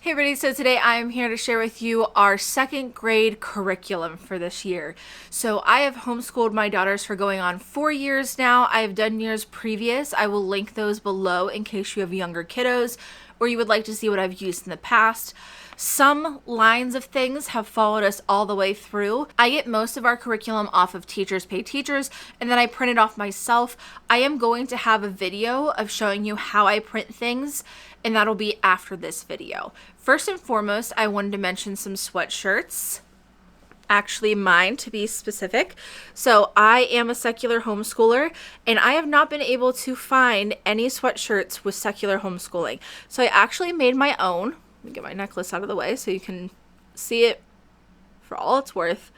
Hey everybody, so today I am here to share with you our second grade curriculum for this year. So I have homeschooled my daughters for going on 4 years now. I have done years previous. I will link those below in case you have younger kiddos or you would like to see what I've used in the past. Some lines of things have followed us all the way through. I get most of our curriculum off of Teachers Pay Teachers, and then I print it off myself. I am going to have a video of showing you how I print things, and that'll be after this video. First and foremost, I wanted to mention some sweatshirts. Actually mine, to be specific. So I am a secular homeschooler and I have not been able to find any sweatshirts with secular homeschooling. So I actually made my own. Let me get my necklace out of the way so you can see it for all it's worth.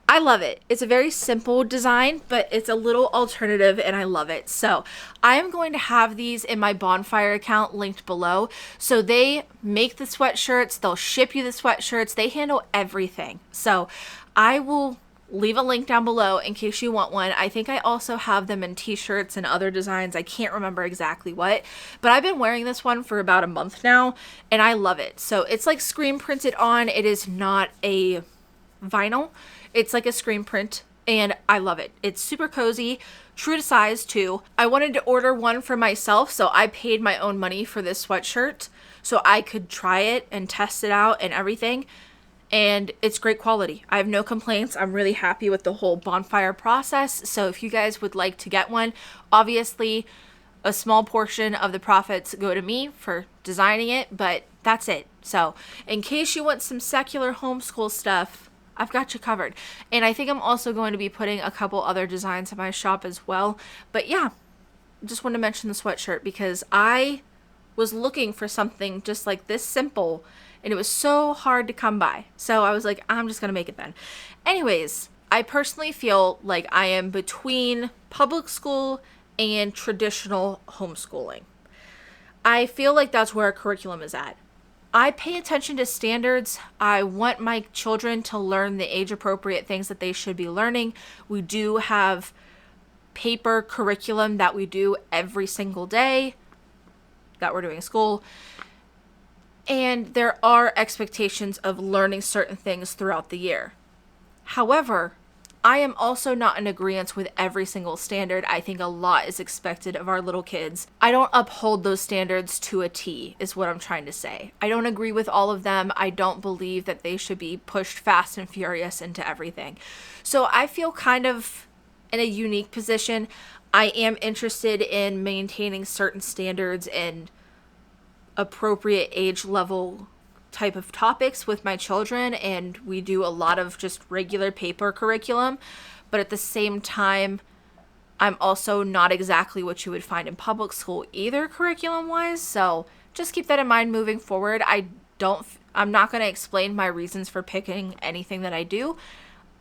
I love it. It's a very simple design, but it's a little alternative and I love it. So I am going to have these in my BONFIRE account linked below. So they make the sweatshirts, they'll ship you the sweatshirts, they handle everything. So I will leave a link down below in case you want one. I think I also have them in t-shirts and other designs. I can't remember exactly what, but I've been wearing this one for about a month now and I love it. So it's like screen printed on. It is not a vinyl. It's like a screen print and I love it. It's super cozy, true to size too. I wanted to order one for myself, so I paid my own money for this sweatshirt so I could try it and test it out and everything. And it's great quality. I have no complaints. I'm really happy with the whole BONFIRE process. So if you guys would like to get one, obviously a small portion of the profits go to me for designing it, but that's it. So in case you want some secular homeschool stuff, I've got you covered. And I think I'm also going to be putting a couple other designs in my shop as well. But yeah, just wanted to mention the sweatshirt because I was looking for something just like this simple and it was so hard to come by. So I was like, I'm just going to make it then. Anyways, I personally feel like I am between public school and traditional homeschooling. I feel like that's where our curriculum is at. I pay attention to standards. I want my children to learn the age-appropriate things that they should be learning. We do have paper curriculum that we do every single day that we're doing school. And there are expectations of learning certain things throughout the year. However, I am also not in agreement with every single standard. I think a lot is expected of our little kids. I don't uphold those standards to a T, is what I'm trying to say. I don't agree with all of them. I don't believe that they should be pushed fast and furious into everything. So I feel kind of in a unique position. I am interested in maintaining certain standards and appropriate age level type of topics with my children, and we do a lot of just regular paper curriculum, but at the same time I'm also not exactly what you would find in public school either curriculum wise, so just keep that in mind moving forward. I'm not going to explain my reasons for picking anything that I do.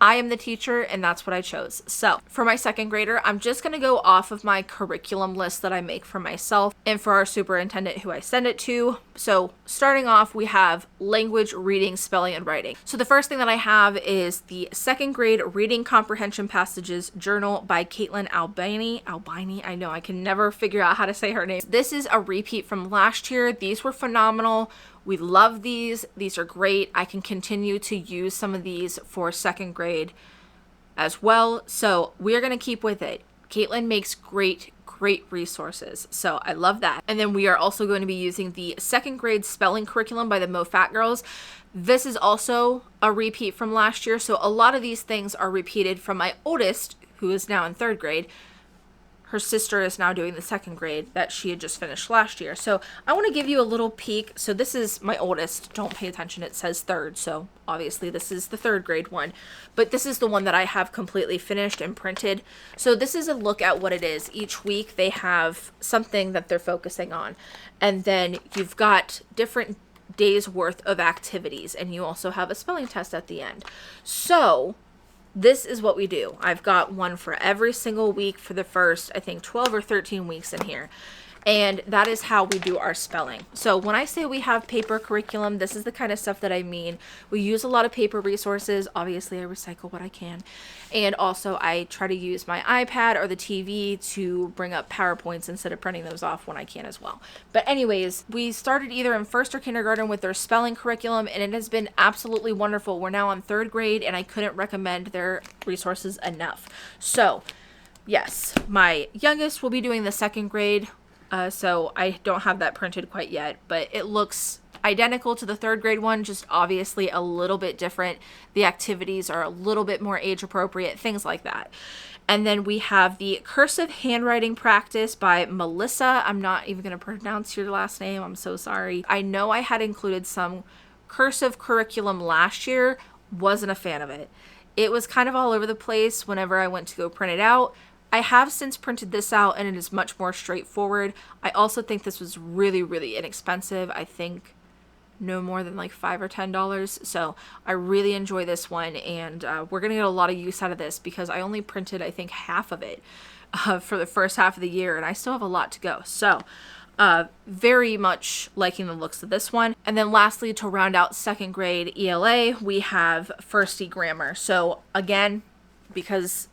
I am the teacher and that's what I chose. So for my second grader, I'm just going to go off of my curriculum list that I make for myself and for our superintendent who I send it to. So starting off, we have language, reading, spelling, and writing. So the first thing that I have is the second grade reading comprehension passages journal by Kaitlynn Albani. I know I can never figure out how to say her name. This is a repeat from last year. These were phenomenal. We love these. These are great. I can continue to use some of these for second grade as well. So we're going to keep with it. Kaitlynn makes great resources. So I love that. And then we are also going to be using the second grade spelling curriculum by the Moffatt girls. This is also a repeat from last year. So a lot of these things are repeated from my oldest, who is now in third grade. Her sister is now doing the second grade that she had just finished last year. So I want to give you a little peek. So this is my oldest. Don't pay attention. It says third. So obviously this is the third grade one. But this is the one that I have completely finished and printed. So this is a look at what it is. Each week they have something that they're focusing on. And then you've got different days worth of activities. And you also have a spelling test at the end. So this is what we do. I've got one for every single week for the first, I think, 12 or 13 weeks in here. And that is how we do our spelling. So when I say we have paper curriculum, this is the kind of stuff that I mean. We use a lot of paper resources. Obviously, I recycle what I can. And also, I try to use my iPad or the TV to bring up PowerPoints instead of printing those off when I can as well. But anyways, we started either in first or kindergarten with their spelling curriculum, and it has been absolutely wonderful. We're now on third grade, and I couldn't recommend their resources enough. So, yes, my youngest will be doing the second grade. So I don't have that printed quite yet, but it looks identical to the third grade one, just obviously a little bit different. The activities are a little bit more age appropriate, things like that. And then we have the cursive handwriting practice by Melissa. I'm not even going to pronounce your last name. I'm so sorry. I know I had included some cursive curriculum last year. Wasn't a fan of it. It was kind of all over the place whenever I went to go print it out. I have since printed this out and it is much more straightforward. I also think this was really, really inexpensive. I think no more than like $5 or $10. So I really enjoy this one, and we're going to get a lot of use out of this because I only printed, I think, half of it for the first half of the year, and I still have a lot to go. So very much liking the looks of this one. And then lastly, to round out second grade ELA, we have FirstieGrammar. So again, because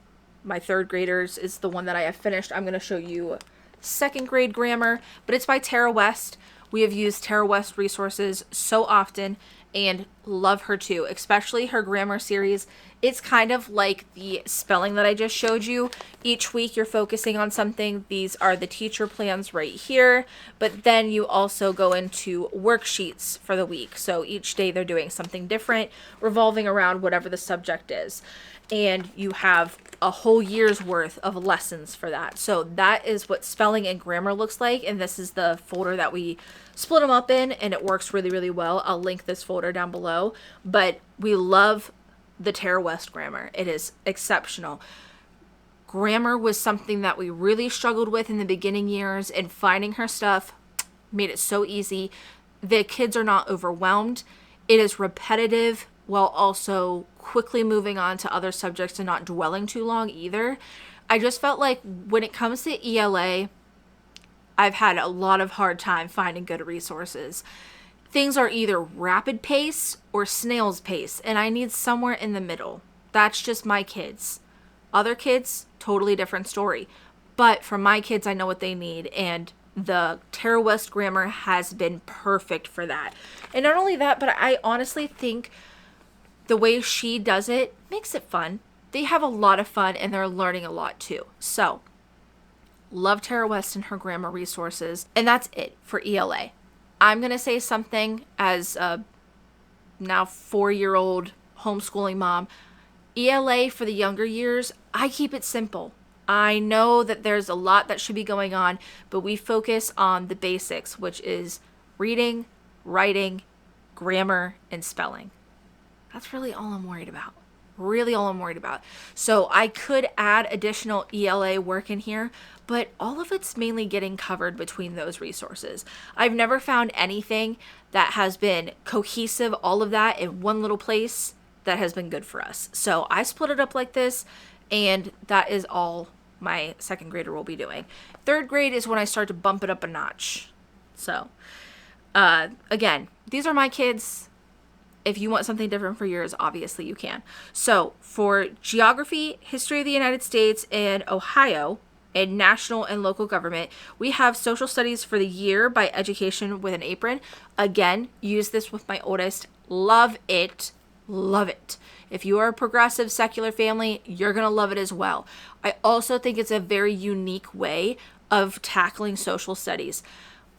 my third graders is the one that I have finished, I'm going to show you second grade grammar, but it's by Tara West. We have used Tara West resources so often and love her too, especially her grammar series. It's kind of like the spelling that I just showed you. Each week you're focusing on something. These are the teacher plans right here, but then you also go into worksheets for the week. So each day they're doing something different, revolving around whatever the subject is. And you have a whole year's worth of lessons for that. So that is what spelling and grammar looks like. And this is the folder that we split them up in, and it works really, really well. I'll link this folder down below. But we love the Tara West grammar. It is exceptional. Grammar was something that we really struggled with in the beginning years, and finding her stuff made it so easy. The kids are not overwhelmed. It is repetitive while also quickly moving on to other subjects and not dwelling too long either. I just felt like when it comes to ELA, I've had a lot of hard time finding good resources. Things are either rapid pace or snail's pace, and I need somewhere in the middle. That's just my kids. Other kids, totally different story. But for my kids, I know what they need, and the Tara West grammar has been perfect for that. And not only that, but I honestly think the way she does it makes it fun. They have a lot of fun, and they're learning a lot too. So, love Tara West and her grammar resources. And that's it for ELA. I'm going to say something as a now 4-year-old homeschooling mom. ELA for the younger years, I keep it simple. I know that there's a lot that should be going on, but we focus on the basics, which is reading, writing, grammar, and spelling. That's really all I'm worried about. Really all I'm worried about. So I could add additional ELA work in here, but all of it's mainly getting covered between those resources. I've never found anything that has been cohesive, all of that in one little place, that has been good for us. So I split it up like this, and that is all my second grader will be doing. Third grade is when I start to bump it up a notch. So again, these are my kids. If you want something different for yours, obviously you can. So for geography, history of the United States and Ohio, and national and local government, we have social studies for the year by Education with an Apron. Again, use this with my oldest. Love it. Love it. If you are a progressive secular family, you're going to love it as well. I also think it's a very unique way of tackling social studies.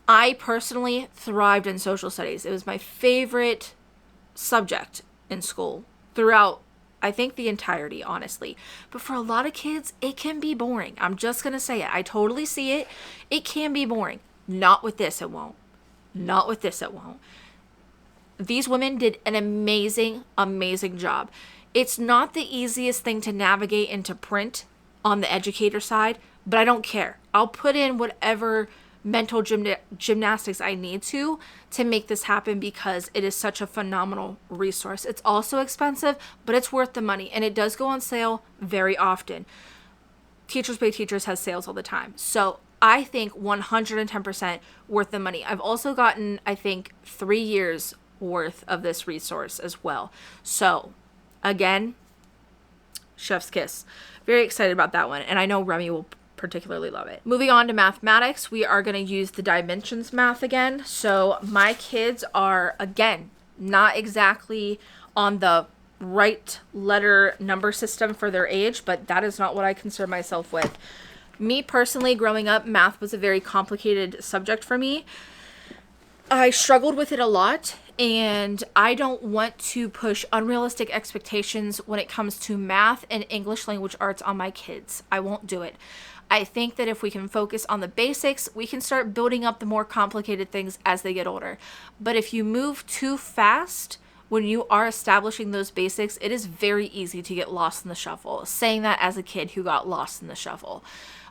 I personally thrived in social studies. It was my favorite subject in school throughout, I think, the entirety, honestly. But for a lot of kids, it can be boring. I'm just going to say it. I totally see it. It can be boring. Not with this, it won't. Not with this, it won't. These women did an amazing, amazing job. It's not the easiest thing to navigate into print on the educator side, but I don't care. I'll put in whatever mental gymnastics I need to make this happen because it is such a phenomenal resource. It's also expensive, but it's worth the money, and it does go on sale very often. Teachers Pay Teachers has sales all the time. So I think 110% worth the money. I've also gotten, I think, 3 years worth of this resource as well. So again, chef's kiss. Very excited about that one. And I know Remy will particularly love it. Moving on to mathematics, we are going to use the dimensions math again. So my kids are, again, not exactly on the right letter number system for their age, but that is not what I concern myself with. Me personally, growing up, math was a very complicated subject for me. I struggled with it a lot, and I don't want to push unrealistic expectations when it comes to math and English language arts on my kids. I won't do it. I think that if we can focus on the basics, we can start building up the more complicated things as they get older. But if you move too fast when you are establishing those basics, it is very easy to get lost in the shuffle. Saying that as a kid who got lost in the shuffle.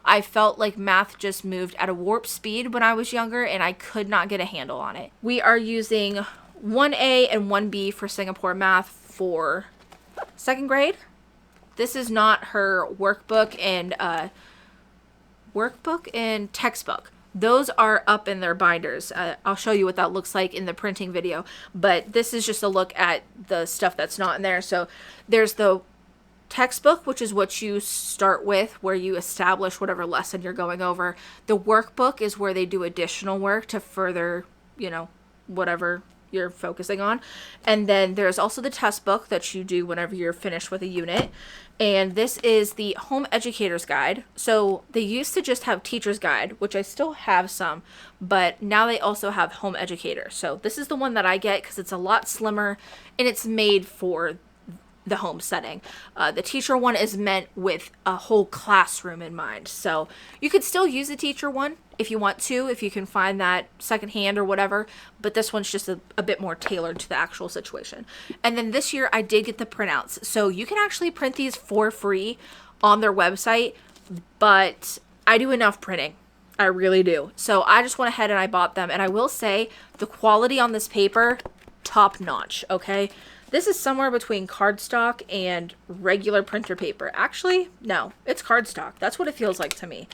I felt like math just moved at a warp speed when I was younger, and I could not get a handle on it. We are using 1A and 1B for Singapore math for 2nd grade. This is not her workbook and textbook. Those are up in their binders. I'll show you what that looks like in the printing video, but this is just a look at the stuff that's not in there. So there's the textbook, which is what you start with, where you establish whatever lesson you're going over. The workbook is where they do additional work to further, whatever you're focusing on. And then there's also the test book that you do whenever you're finished with a unit. And this is the Home Educator's Guide. So they used to just have Teacher's Guide, which I still have some, but now they also have Home Educator. So this is the one that I get because it's a lot slimmer and it's made for the home setting. The teacher one is meant with a whole classroom in mind. So you could still use the teacher one if you want to, if you can find that secondhand or whatever, but this one's just a bit more tailored to the actual situation. And then this year I did get the printouts. So you can actually print these for free on their website, but I do enough printing. I really do. So I just went ahead and I bought them. And I will say the quality on this paper, top notch, okay? This is somewhere between cardstock and regular printer paper. Actually, no, it's cardstock. That's what it feels like to me.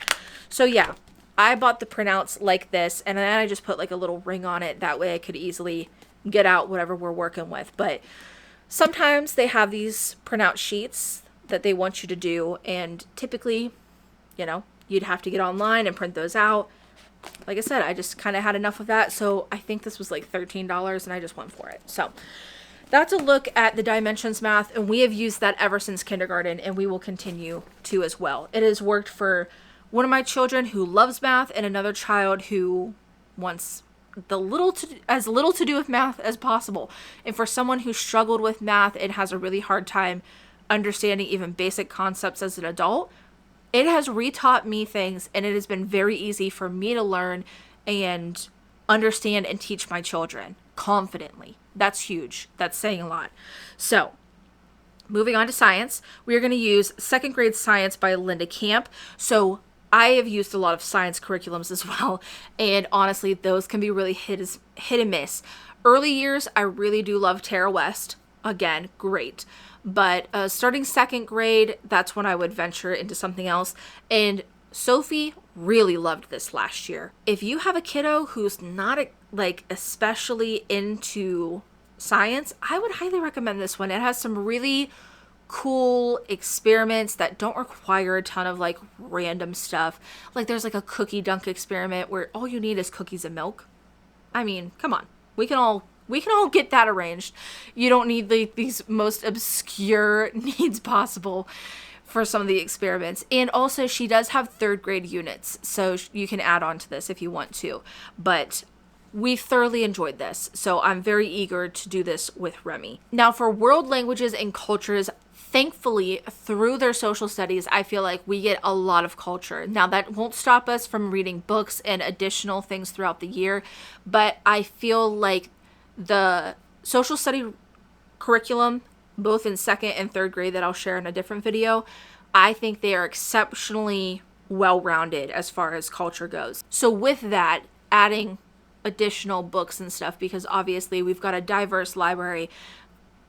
So yeah, I bought the printouts like this, and then I just put like a little ring on it. That way I could easily get out whatever we're working with. But sometimes they have these printout sheets that they want you to do, and typically, you'd have to get online and print those out. Like I said, I just kind of had enough of that, so I think this was like $13, and I just went for it. So that's a look at the dimensions math, and we have used that ever since kindergarten, and we will continue to as well. It has worked for one of my children who loves math and another child who wants as little to do with math as possible. And for someone who struggled with math and has a really hard time understanding even basic concepts as an adult, it has retaught me things, and it has been very easy for me to learn and understand and teach my children confidently. That's huge. That's saying a lot. So moving on to science, we are going to use 2nd grade science by Linda Kamp. So I have used a lot of science curriculums as well, and honestly, those can be really hit and miss. Early years, I really do love Tara West. Again, great. But starting 2nd grade, that's when I would venture into something else. And Sophie really loved this last year. If you have a kiddo who's not especially into science, I would highly recommend this one. It has some really cool experiments that don't require a ton of random stuff. Like there's a cookie dunk experiment where all you need is cookies and milk. I mean, come on. We can all get that arranged. You don't need these most obscure needs possible for some of the experiments. And also she does have 3rd grade units, so you can add on to this if you want to. But we thoroughly enjoyed this, so I'm very eager to do this with Remy. Now for world languages and cultures, thankfully through their social studies, I feel like we get a lot of culture. Now that won't stop us from reading books and additional things throughout the year, but I feel like the social study curriculum, both in 2nd and 3rd grade that I'll share in a different video, I think they are exceptionally well-rounded as far as culture goes. So with that, adding additional books and stuff, because obviously we've got a diverse library,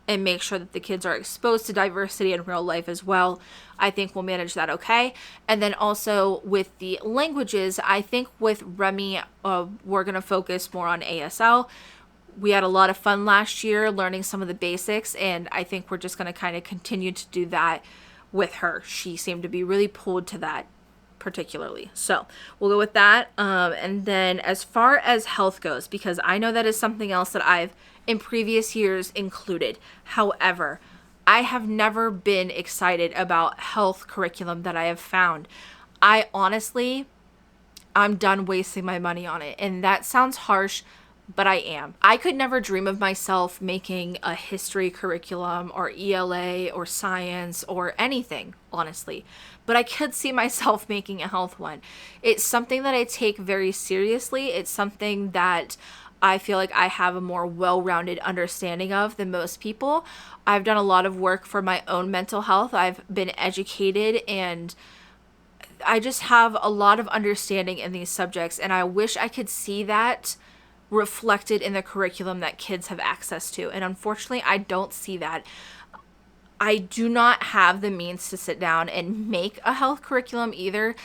and make sure that the kids are exposed to diversity in real life as well, I think we'll manage that okay. And then also with the languages, I think with Remy, we're going to focus more on ASL. We had a lot of fun last year learning some of the basics, and I think we're just going to kind of continue to do that with her. She seemed to be really pulled to that particularly. So we'll go with that. And then as far as health goes, because I know that is something else that I've in previous years included. However, I have never been excited about health curriculum that I have found. I'm done wasting my money on it. And that sounds harsh, but I am. I could never dream of myself making a history curriculum or ELA or science or anything, honestly. But I could see myself making a health one. It's something that I take very seriously. It's something that I feel like I have a more well-rounded understanding of than most people. I've done a lot of work for my own mental health. I've been educated, and I just have a lot of understanding in these subjects, and I wish I could see that reflected in the curriculum that kids have access to. And unfortunately, I don't see that. I do not have the means to sit down and make a health curriculum either.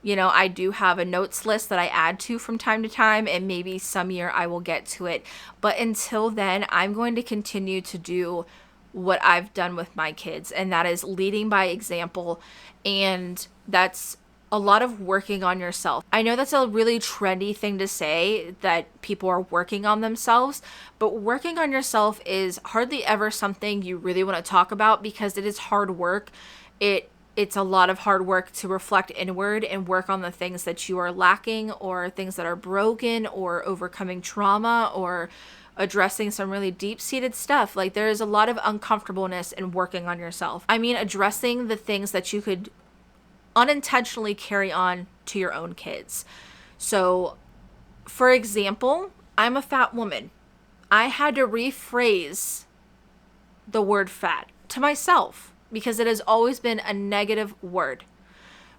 You know, I do have a notes list that I add to from time to time, and maybe some year I will get to it. But until then, I'm going to continue to do what I've done with my kids, and that is leading by example. And that's a lot of working on yourself. I know that's a really trendy thing to say, that people are working on themselves, but working on yourself is hardly ever something you really want to talk about, because it is hard work. It's a lot of hard work to reflect inward and work on the things that you are lacking, or things that are broken, or overcoming trauma, or addressing some really deep-seated stuff. Like, there is a lot of uncomfortableness in working on yourself. I mean, addressing the things that you could unintentionally carry on to your own kids. So, for example, I'm a fat woman. I had to rephrase the word fat to myself, because it has always been a negative word.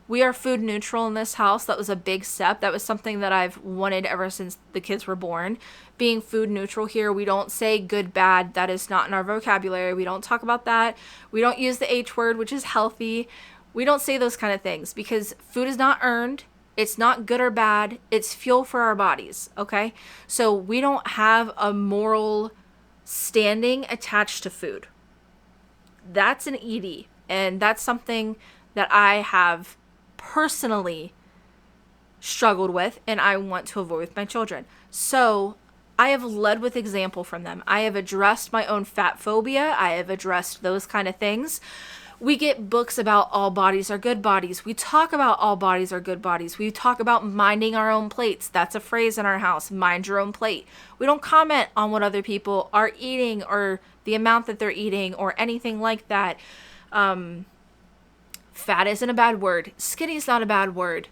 We are food neutral in this house. That was a big step. That was something that I've wanted ever since the kids were born. Being food neutral here, we don't say good, bad. That is not in our vocabulary. We don't talk about that. We don't use the H word, which is healthy. We don't say those kind of things, because food is not earned. It's not good or bad. It's fuel for our bodies, okay? So we don't have a moral standing attached to food. That's an ED, and that's something that I have personally struggled with, and I want to avoid with my children. So I have led with example from them. I have addressed my own fat phobia. I have addressed those kind of things. We get books about all bodies are good bodies. We talk about all bodies are good bodies. We talk about minding our own plates. That's a phrase in our house, mind your own plate. We don't comment on what other people are eating, or the amount that they're eating, or anything like that. Fat isn't a bad word. Skinny is not a bad word.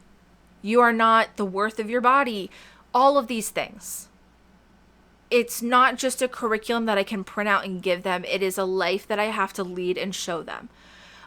You are not the worth of your body. All of these things. It's not just a curriculum that I can print out and give them. It is a life that I have to lead and show them.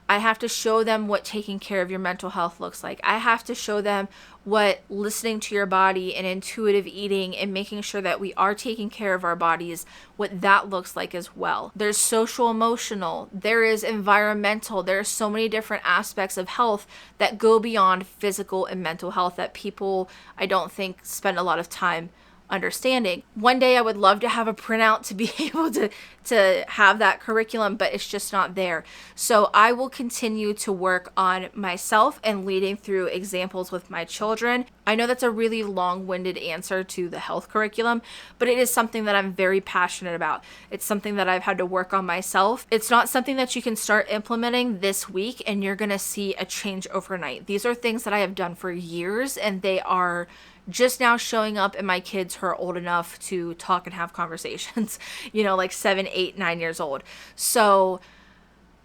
I have to show them what taking care of your mental health looks like. I have to show them what listening to your body and intuitive eating and making sure that we are taking care of our bodies, what that looks like as well. There's social emotional, there is environmental, there are so many different aspects of health that go beyond physical and mental health that people, I don't think, spend a lot of time understanding. One day I would love to have a printout to be able to have that curriculum, but it's just not there. So I will continue to work on myself and leading through examples with my children. I know that's a really long-winded answer to the health curriculum, but it is something that I'm very passionate about. It's something that I've had to work on myself. It's not something that you can start implementing this week and you're going to see a change overnight. These are things that I have done for years, and they are just now showing up in my kids who are old enough to talk and have conversations, like 7, 8, 9 years old. So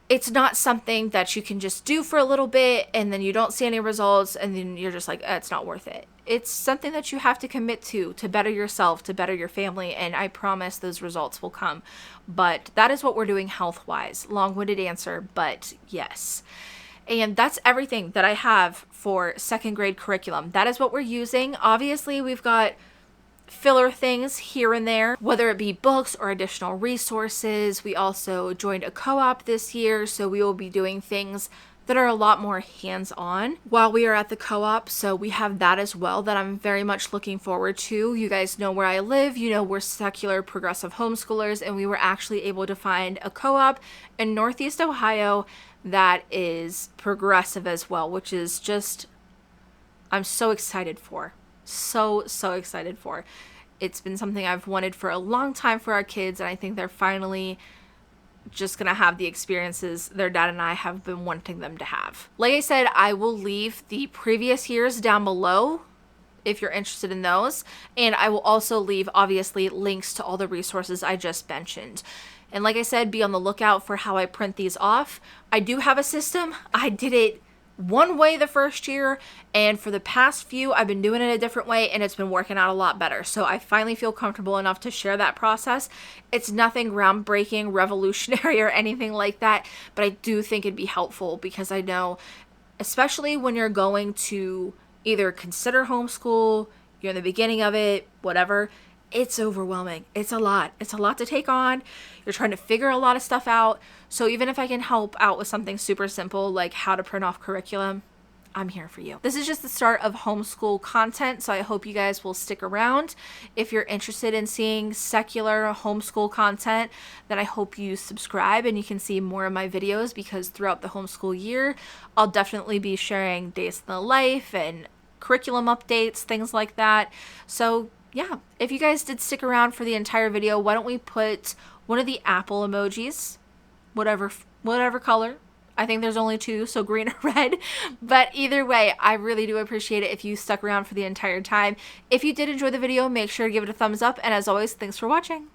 it's not something that you can just do for a little bit and then you don't see any results and then you're just like, it's not worth it. It's something that you have to commit to better yourself, to better your family, and I promise those results will come. But that is what we're doing health-wise. Long-winded answer, but yes. And that's everything that I have for second grade curriculum. That is what we're using. Obviously, we've got filler things here and there, whether it be books or additional resources. We also joined a co-op this year, so we will be doing things that are a lot more hands-on while we are at the co-op. So we have that as well that I'm very much looking forward to. You guys know where I live, you know we're secular progressive homeschoolers, and we were actually able to find a co-op in Northeast Ohio that is progressive as well, which is just, I'm so excited for. So excited for. It's been something I've wanted for a long time for our kids, and I think they're finally just gonna have the experiences their dad and I have been wanting them to have. Like I said, I will leave the previous years down below if you're interested in those, and I will also leave obviously links to all the resources I just mentioned. And like I said, be on the lookout for how I print these off. I do have a system. I did it one way the first year, and for the past few I've been doing it a different way, and it's been working out a lot better. So I finally feel comfortable enough to share that process. It's nothing groundbreaking, revolutionary, or anything like that, but I do think it'd be helpful because I know, especially when you're going to either consider homeschool, you're in the beginning of it, whatever, it's overwhelming. It's a lot. It's a lot to take on. You're trying to figure a lot of stuff out. So even if I can help out with something super simple like how to print off curriculum, I'm here for you. This is just the start of homeschool content, so I hope you guys will stick around. If you're interested in seeing secular homeschool content, then I hope you subscribe and you can see more of my videos, because throughout the homeschool year, I'll definitely be sharing days in the life and curriculum updates, things like that. So yeah, if you guys did stick around for the entire video, why don't we put one of the apple emojis, whatever color. I think there's only two, so green or red. But either way, I really do appreciate it if you stuck around for the entire time. If you did enjoy the video, make sure to give it a thumbs up. And as always, thanks for watching.